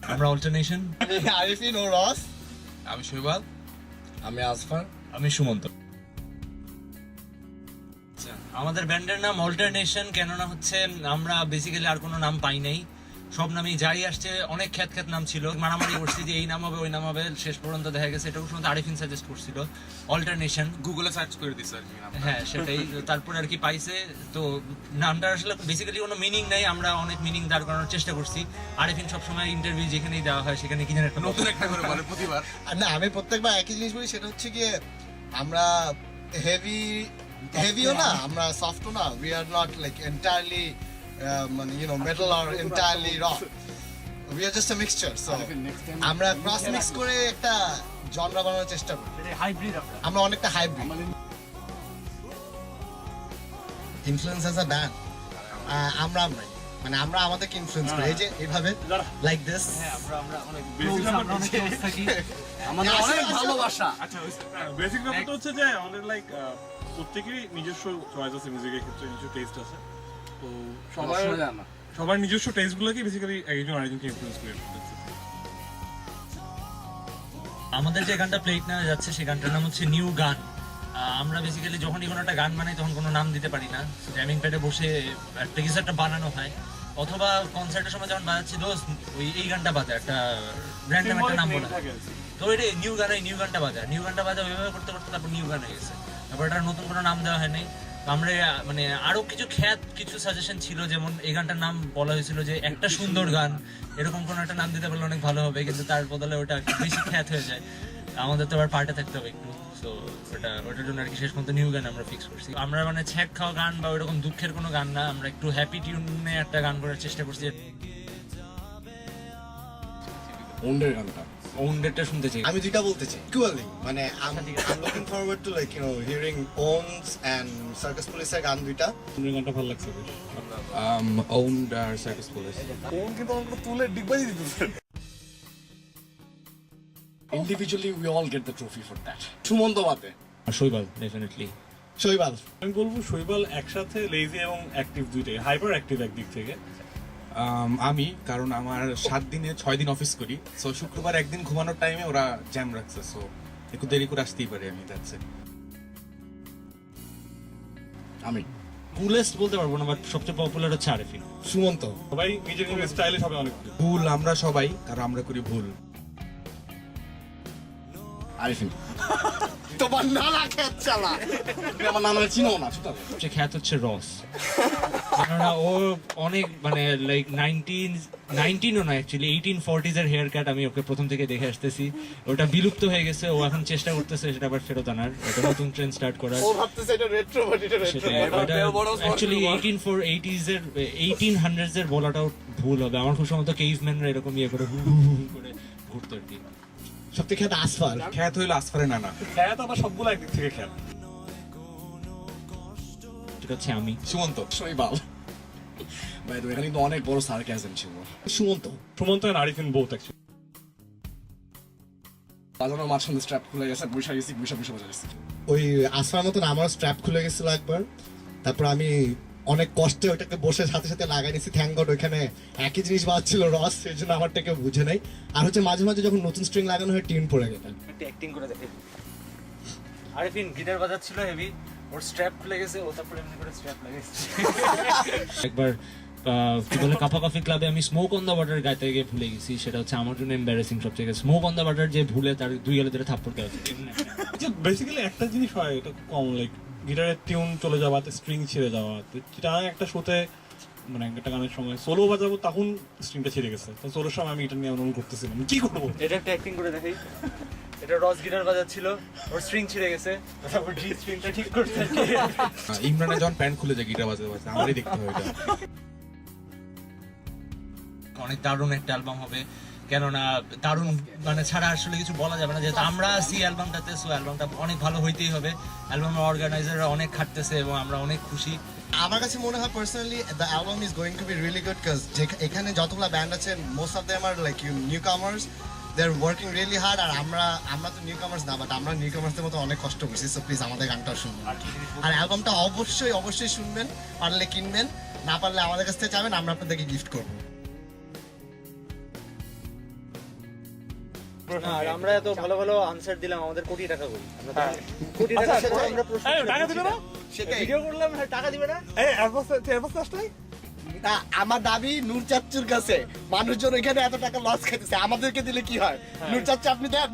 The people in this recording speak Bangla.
আমরা অল্টারনেশন। আরিফিন ও রস। আমি শৈবাল। আমি আসফার। আমি সুমন্ত। আমাদের ব্যান্ডের নাম অল্টারনেশন, কেননা হচ্ছে আমরা বেসিক্যালি আর কোনো নাম পাই নাই, সব নামই যাই আসছে অনেক খ্যাত নাম ছিল, মারামারি করছি যে এই নাম হবে ওই নাম হবে, শেষ পর্যন্ত দেখা গেছে এটা শুধু আরিফিন সাজেস্ট করছিল অল্টারনেশন, গুগলে সার্চ করে দিছি আর কি নামটা। হ্যাঁ সেটাই। তারপরে আর কি পাইছে, তো নামটা আসলে বেসিক্যালি কোনো মিনিং নাই, আমরা অনেক মিনিং দাঁড় করানোর চেষ্টা করছি। আরিফিন সবসময় ইন্টারভিউ যেখানেই দেওয়া হয় সেখানে কি যেন একটা নতুন একটা করে বলে প্রতিবার। আর না, আমি প্রত্যেকবার একই জিনিস বলি, সেটা হচ্ছে গিয়ে আমরা হেভিও না, আমরা সফটও না, we are not like entirely মানে you know metal or entirely rock, we are just a mixture. So আমরা ক্রস মিক্স করে একটা জনরা বানানোর চেষ্টা করি, হাইব্রিড। আমরা অনেকটা hybrid. Influence as a band আমরা মানে আমরা আমাদেরকে ইনফ্লুয়েন্স করি, এই যে এইভাবে লাইক দিস। হ্যাঁ আমরা অনেক ক্লোজ থাকি, আমাদের অনেক ভালোবাসা। আচ্ছা, বেসিক ব্যাপারটা হচ্ছে যে আমাদের লাইক প্রত্যেকেরই নিজস্ব চয়েস আছে, মিউজিকের ক্ষেত্রে নিজস্ব টেস্ট আছে। তো সবার নিজস্ব টেস্টগুলোকে বেসিক্যালি একজন আরেকজনকে ইনফ্লুয়েন্স করে। আমাদের যে গানটা প্লেট নেওয়া যাচ্ছে সেই গানটার নাম হচ্ছে নিউ গান। আমরা বেসিক্যালি যখনই কোনো একটা গান বানাই তখন কোনো নাম দিতে পারি না, জ্যামিং প্যাডে বসে একটা কিছু একটা বানানো হয়, অথবা কনসার্টের সময় যখন বাজাচ্ছি দোস্ত ওই এই গানটা বাজা, একটা র্যান্ডম একটা নাম বলা, তো এটা নিউ গান, নিউ গানটা বাজা ওইভাবে করতে করতে তারপর নিউ গান হয়ে গেছে। তারপর এটা নতুন কোনো নাম দেওয়া হয় নাই। তো আমরা মানে আরো কিছু সাজেশন ছিল, যেমন এই গানটার নাম বলা হয়েছিল যে একটা সুন্দর গান, এরকম কোনো একটা নাম দিতে পারলে অনেক ভালো হবে, কিন্তু তার বদলে ওটা বেশি খ্যাত হয়ে যায়, আমাদের তো আবার পার্টে থাকতে হবে একটু। তো ওটার জন্য আর কি শেষ পর্যন্ত নিউ গান আমরা ফিক্স করছি। আমরা মানে ছ্যাক খাওয়া গান বা ওইরকম দুঃখের কোনো গান না, আমরা একটু হ্যাপি টিউনে একটা গান করার চেষ্টা করছি। ওন্ডের গানটা, ওন্ডেরটা শুনতে চাই। আমি যেটা বলতে চাই ইকুয়ালি, মানে I'm looking forward to like you know hearing Owns and Circus Police এর গান দুইটা। কোন গানটা ভালো লাগছে বেশ? ওন্ড আর সার্কাস পুলিশ। কোন কিন্তু আমাকে তুলে ডিব্বাই দিতেছে। Individually we all get the trophy for that. Sumanta বাদে শৈবাল ডেফিনেটলি। শৈবাল। আমি বলবো শৈবাল একসাথে লেজি এবং অ্যাক্টিভ দুইটাই, হাইপার অ্যাক্টিভ একদিক থেকে। আমি কারণ আমার 7 দিনে 6 দিন অফিস করি, সো শুক্রবার একদিন ঘুমানোর টাইমে ওরা জ্যাম রাখছে, সো একটু দেরি করে আসতেই পারি আমি, যাচ্ছে। আমি কুলেস্ট বলতে পারবো না, বাট সবচেয়ে পপুলার হচ্ছে আরিফিন। সুমন্ত। সবাই নিজের নিজের স্টাইলে সবাই অনেক ভুল আমরা সবাই, কারণ আমরা করি ভুল। আরিফিন। তোমার নানা খেত চালা, তুমি আমার নানা চিনো না। সবচেয়ে খ্যাত হচ্ছে রস, কেননা ও অনেক মানে লাইক 19ও না, অ্যাকচুয়ালি 1840s এর হেয়ার কাট আমি ওকে প্রথম থেকে দেখে আসতেছি, ওটা বিলুপ্ত হয়ে গেছে, ও এখন চেষ্টা করতেছে সেটা আবার ফেরত আনার, এটা নতুন ট্রেন্ড স্টার্ট করার। ও ভাবতেছে এটা রেট্রো, বাট এটা রেট্রো। অ্যাকচুয়ালি 1880s এর 1800s এর বলাটাও ভুল হবে, আমার খুব সম্ভবত কেভম্যানরা এরকম ইয়ে করে করে ঘুরতো আর কি। সবথেকে খেত আসফার। খ্যাত হইলো আসফারে নানা। খ্যাত আবার সবগুলো একদিক থেকে খ্যাত। সেটা হচ্ছে আমি সুমন্ত। শৈবাল। বাই দ্য ওয়ে, এখানে কিন্তু অনেক বড় সার্কাসম ছিল। সুমন্ত। সুমন্ত আর আরিফিন বোথ অ্যাকচুয়ালি। বাজানোর মাঝখানে স্ট্র্যাপ খুলে গেছে, বসে গেছি, বসে বাজাইছি। ওই আসফার মতন আমার স্ট্র্যাপ খুলে গেছিল একবার, তারপর আমি অনেক কষ্টে ওইটাকে বসে সাথে সাথে লাগাই নিছি। থ্যাংক গড ওইখানে একই জিনিস বাজছিল, রস, সেই জন্য আমারটাকে বুঝে নাই। আর হচ্ছে মাঝে মাঝে যখন নতুন স্ট্রিং লাগানো হয় টিউন পড়ে গেল। একটা অ্যাক্টিং করে দেখে আরিফিন গিটার বাজাচ্ছিল হেভি, ওর স্ট্র্যাপ খুলে গেছে, ও তারপরে এমনি করে স্ট্র্যাপ লাগাইছে। একবার কি বলে কাপা কফি ক্লাবে আমি স্মোক অন দ্য ওয়াটার গাইতে গিয়ে ভুলে গেছি, সেটা হচ্ছে আমার জন্য এম্বারেসিং সবচেয়ে। স্মোক অন দ্য ওয়াটার যে ভুলে তার 2 গালে ধরে থাপ্পড় দেওয়া। যে বেসিক্যালি একটা জিনিস হয়, এটা খুব কম, লাইক গিটারের টিউন চলে যাওয়া, স্ট্রিং ছিঁড়ে যাওয়া। তো যেটা একটা শোতে মানে একটা গানের সময় সোলো বাজাবো, তখন স্ট্রিংটা ছিঁড়ে গেছে, তো সোলোর সময় আমি এটা নিয়ে অনুভব করতেছিলাম কি করবো। এটা একটা অ্যাক্টিং করে দেখাই, এটা রস গিটার বাজাচ্ছিল, ওর স্ট্রিং ছিঁড়ে গেছে, তারপর জি স্ট্রিংটা ঠিক করতে ইমরানের যখন প্যান্ট খুলে যায় গিটার বাজাতে বাজাতে, আমারই দেখতে হয় এটা। অনেক দারুণ একটা অ্যালবাম হবে, কেননা দারুণ মানে ছাড়া আসলে কিছু বলা যাবে না, যেহেতু আমরা আছি অ্যালবামটাতে, সো অ্যালবামটা অনেক ভালো হইতেই হবে। অ্যালবামের অর্গানাইজাররা অনেক খাটতেছে এবং আমরা অনেক খুশি। আমার কাছে মনে হয় personally the album is going to be really good, cause এখানে যতগুলো ব্যান্ড আছে most of them are like newcomers, they are working really hard. আর আমরা তো নিউ কামার্স না, বাট আমরা নিউ কামার্সদের মতো অনেক কষ্ট করছি, সো প্লিজ আমাদের গানটাও শুনবেন। আর অ্যালবামটা অবশ্যই শুনবেন, পারলে কিনবেন, না পারলে আমাদের কাছ থেকে চাবেন, আমরা আপনাদেরকে গিফট করবো। প্রশ্ন আর আমরা এত ভালো ভালো আনসার দিলাম, আমাদের কোটি টাকা করি আমরা তো হ্যাঁ। কোটি আচ্ছা, টাকা সেটা- আমরা প্রশ্ন টাকা দিবে না সেটাই ভিডিও করলাম, হ্যাঁ, টাকা দিবে না। এয়ারপোর্ট আসলে না, আমার দাবি নূর চাচ্চুর কাছে মানুষজন এখানে এত টাকা লস খাইতেছে, আমাদেরকে দিলে কি হয়? নূর চাচ্চু আপনি দেন।